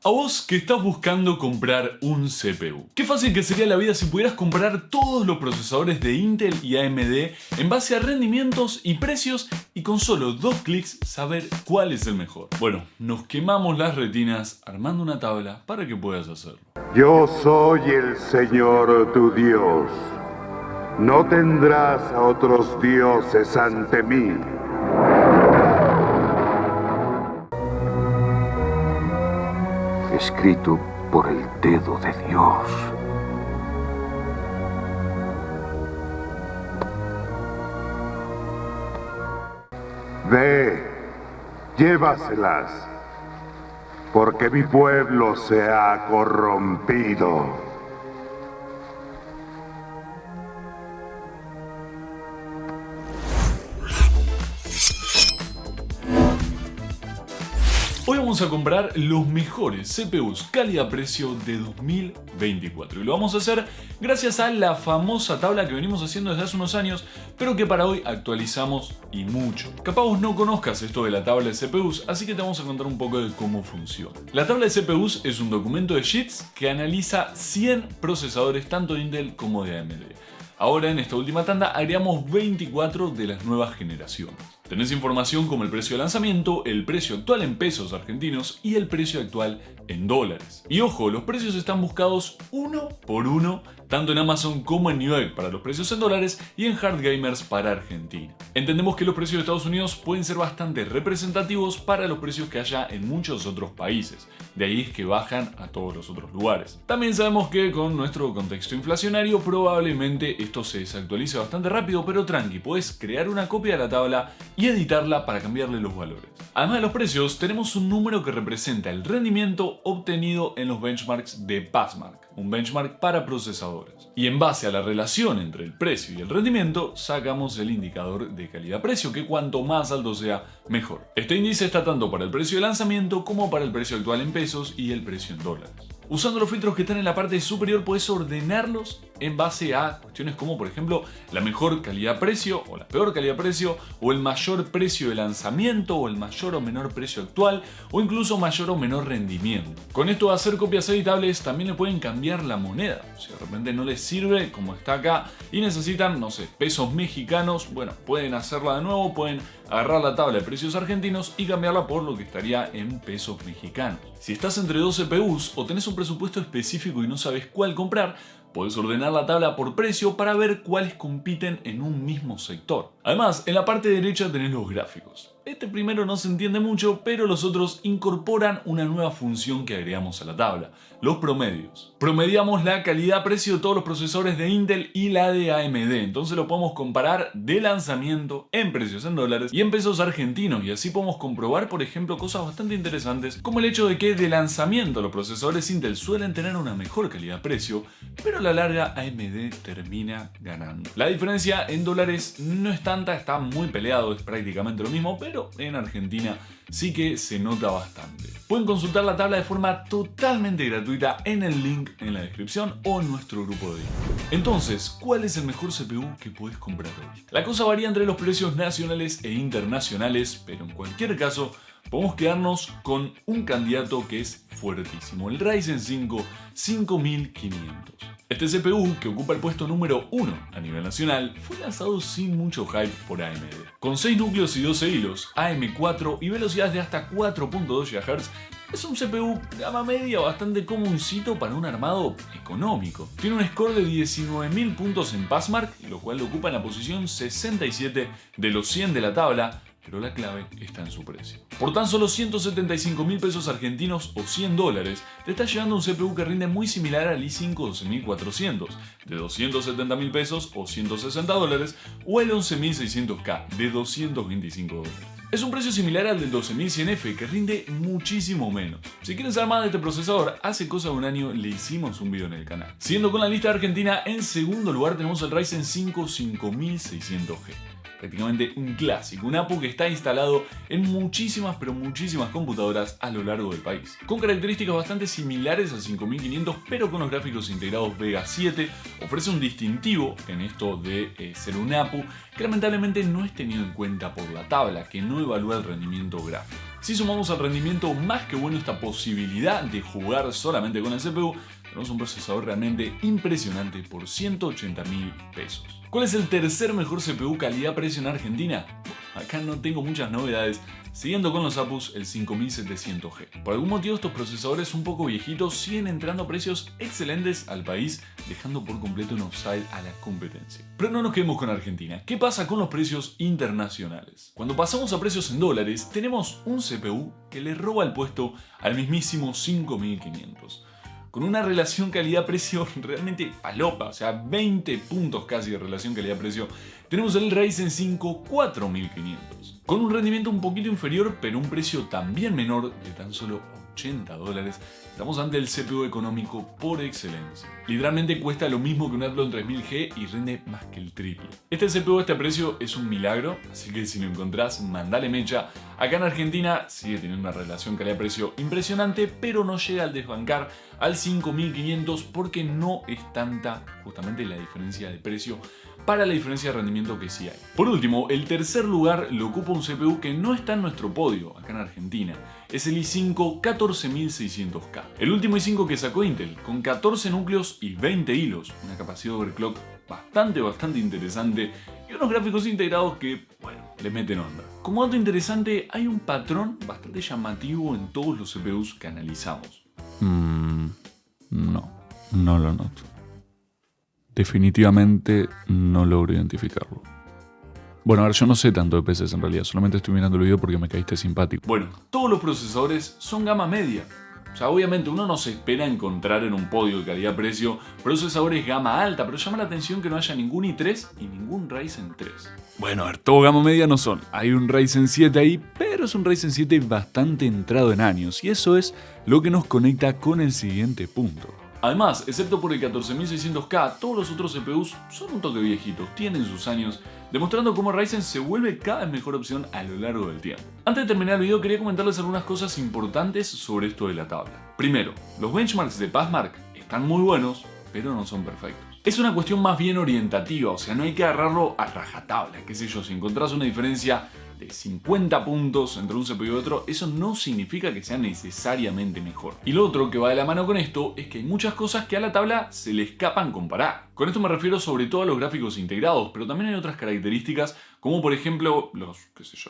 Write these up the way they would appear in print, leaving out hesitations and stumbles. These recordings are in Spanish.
A vos que estás buscando comprar un CPU. Qué fácil que sería la vida si pudieras comprar todos los procesadores de Intel y AMD en base a rendimientos y precios y con solo 2 clics saber cuál es el mejor. Bueno, nos quemamos las retinas armando una tabla para que puedas hacerlo. Yo soy el Señor tu Dios. No tendrás a otros dioses ante mí. Escrito por el dedo de Dios. Ve, llévaselas, porque mi pueblo se ha corrompido. Hoy vamos a comprar los mejores CPUs calidad-precio de 2024 y lo vamos a hacer gracias a la famosa tabla que venimos haciendo desde hace unos años, pero que para hoy actualizamos y mucho. Capaz vos no conozcas esto de la tabla de CPUs, así que te vamos a contar un poco de cómo funciona. La tabla de CPUs es un documento de sheets que analiza 100 procesadores tanto de Intel como de AMD. Ahora en esta última tanda agregamos 24 de las nuevas generaciones. Tenés información como el precio de lanzamiento, el precio actual en pesos argentinos y el precio actual en dólares. Y ojo, los precios están buscados uno por uno, tanto en Amazon como en Newegg para los precios en dólares y en Hard Gamers para Argentina. Entendemos que los precios de Estados Unidos pueden ser bastante representativos para los precios que haya en muchos otros países. De ahí es que bajan a todos los otros lugares. También sabemos que con nuestro contexto inflacionario probablemente esto se desactualice bastante rápido, pero tranqui, puedes crear una copia de la tabla y editarla para cambiarle los valores. Además de los precios, tenemos un número que representa el rendimiento obtenido en los benchmarks de Passmark, un benchmark para procesadores. Y en base a la relación entre el precio y el rendimiento, sacamos el indicador de calidad-precio, que cuanto más alto sea, mejor. Este índice está tanto para el precio de lanzamiento como para el precio actual en pesos y el precio en dólares. Usando los filtros que están en la parte superior puedes ordenarlos en base a cuestiones como por ejemplo la mejor calidad-precio o la peor calidad-precio o el mayor precio de lanzamiento o el mayor o menor precio actual o incluso mayor o menor rendimiento. Con esto de hacer copias editables también le pueden cambiar la moneda. Si de repente no les sirve como está acá y necesitan, no sé, pesos mexicanos, bueno, pueden hacerla de nuevo, pueden agarrar la tabla de precios argentinos y cambiarla por lo que estaría en pesos mexicanos. Si estás entre dos CPUs o tenés un presupuesto específico y no sabes cuál comprar, podés ordenar la tabla por precio para ver cuáles compiten en un mismo sector. Además, en la parte derecha tenés los gráficos. Este primero no se entiende mucho, pero los otros incorporan una nueva función que agregamos a la tabla, los promedios. Promediamos la calidad-precio de todos los procesadores de Intel y la de AMD, entonces lo podemos comparar de lanzamiento en precios en dólares y en pesos argentinos, y así podemos comprobar, por ejemplo, cosas bastante interesantes, como el hecho de que de lanzamiento los procesadores Intel suelen tener una mejor calidad-precio, pero a la larga AMD termina ganando. La diferencia en dólares no es tanta, está muy peleado, es prácticamente lo mismo, pero en Argentina sí que se nota bastante. Pueden consultar la tabla de forma totalmente gratuita en el link en la descripción o en nuestro grupo de Discord. Entonces, ¿cuál es el mejor CPU que puedes comprar hoy? La cosa varía entre los precios nacionales e internacionales, pero en cualquier caso podemos quedarnos con un candidato que es fuertísimo, el Ryzen 5 5500. Este CPU, que ocupa el puesto número 1 a nivel nacional, fue lanzado sin mucho hype por AMD. Con 6 núcleos y 12 hilos, AM4 y velocidades de hasta 4.2 GHz, es un CPU gama media bastante comuncito para un armado económico. Tiene un score de 19.000 puntos en Passmark, lo cual lo ocupa en la posición 67 de los 100 de la tabla, pero la clave está en su precio. Por tan solo 175.000 pesos argentinos o 100 dólares, te está llegando un CPU que rinde muy similar al i5 12400, de 270.000 pesos o 160 dólares, o el 11600K, de 225 dólares. Es un precio similar al del 12100F, que rinde muchísimo menos. Si quieres saber más de este procesador, hace cosa de un año le hicimos un video en el canal. Siguiendo con la lista de Argentina, en segundo lugar tenemos el Ryzen 5 5600G. Prácticamente un clásico, un APU que está instalado en muchísimas computadoras a lo largo del país. Con características bastante similares al 5500, pero con los gráficos integrados Vega 7, ofrece un distintivo en esto de ser un APU que lamentablemente no es tenido en cuenta por la tabla, que no evalúa el rendimiento gráfico. Si sumamos al rendimiento más que bueno esta posibilidad de jugar solamente con el CPU, tenemos un procesador realmente impresionante por 180.000 pesos. ¿Cuál es el tercer mejor CPU calidad-precio en Argentina? Acá no tengo muchas novedades, siguiendo con los Apus, el 5700G. Por algún motivo estos procesadores un poco viejitos siguen entrando a precios excelentes al país, dejando por completo un offside a la competencia. Pero no nos quedemos con Argentina. ¿Qué pasa con los precios internacionales? Cuando pasamos a precios en dólares, tenemos un CPU que le roba el puesto al mismísimo 5500. Con una relación calidad-precio realmente falopa, o sea, 20 puntos casi de relación calidad-precio, tenemos el Ryzen 5 4500. Con un rendimiento un poquito inferior, pero un precio también menor de tan solo $80, estamos ante el CPU económico por excelencia. Literalmente cuesta lo mismo que un Athlon 3000G y rinde más que el triple. Este CPU a este precio es un milagro, así que si lo encontrás, mandale mecha. Acá en Argentina sigue teniendo una relación calidad-precio impresionante, pero no llega al desbancar al 5500 porque no es tanta justamente la diferencia de precio para la diferencia de rendimiento que sí hay. Por último, el tercer lugar lo ocupa un CPU que no está en nuestro podio acá en Argentina. Es el i5 14600K. El último i5 que sacó Intel, con 14 núcleos y 20 hilos. Una capacidad de overclock bastante interesante y unos gráficos integrados que, bueno, le meten onda. Como dato interesante, hay un patrón bastante llamativo en todos los CPUs que analizamos. No lo noto. Definitivamente no logro identificarlo. Bueno, a ver, yo no sé tanto de PCs en realidad, solamente estoy mirando el video porque me caíste simpático. Bueno, todos los procesadores son gama media. O sea, obviamente uno no se espera encontrar en un podio de calidad-precio procesadores gama alta, pero llama la atención que no haya ningún i3 y ningún Ryzen 3. Bueno, a ver, todo gama media no son. Hay un Ryzen 7 ahí, pero es un Ryzen 7 bastante entrado en años, y eso es lo que nos conecta con el siguiente punto. Además, excepto por el 14600K, todos los otros CPUs son un toque viejitos, tienen sus años, demostrando cómo Ryzen se vuelve cada vez mejor opción a lo largo del tiempo. Antes de terminar el video, quería comentarles algunas cosas importantes sobre esto de la tabla. Primero, los benchmarks de Passmark están muy buenos, pero no son perfectos. Es una cuestión más bien orientativa, o sea, no hay que agarrarlo a rajatabla, qué sé yo, si encontrás una diferencia de 50 puntos entre un CPU y otro, eso no significa que sea necesariamente mejor. Y lo otro que va de la mano con esto es que hay muchas cosas que a la tabla se le escapan comparar. Con esto me refiero sobre todo a los gráficos integrados, pero también hay otras características como por ejemplo los,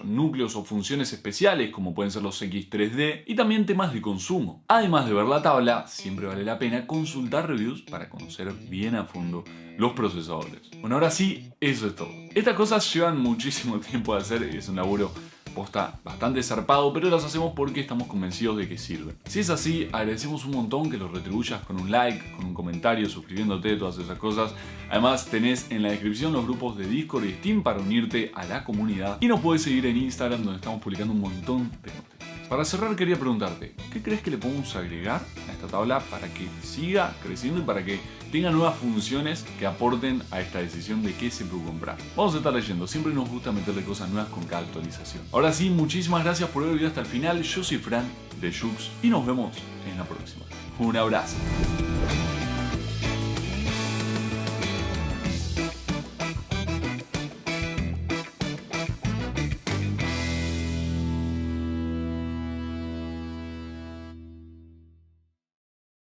núcleos o funciones especiales como pueden ser los X3D y también temas de consumo. Además de ver la tabla, siempre vale la pena consultar reviews para conocer bien a fondo los procesadores. Bueno, ahora sí, eso es todo. Estas cosas llevan muchísimo tiempo de hacer y es un laburo posta bastante zarpado, pero las hacemos porque estamos convencidos de que sirven. Si es así, agradecemos un montón que los retribuyas con un like, con un comentario, suscribiéndote, todas esas cosas. Además tenés en la descripción los grupos de Discord y Steam para unirte a la comunidad y nos podés seguir en Instagram donde estamos publicando un montón de noticias. Para cerrar quería preguntarte, ¿qué crees que le podemos agregar a esta tabla para que siga creciendo y para que tenga nuevas funciones que aporten a esta decisión de qué CPU comprar? Vamos a estar leyendo, siempre nos gusta meterle cosas nuevas con cada actualización. Ahora sí, muchísimas gracias por ver el video hasta el final, yo soy Fran de Jux y nos vemos en la próxima. Un abrazo.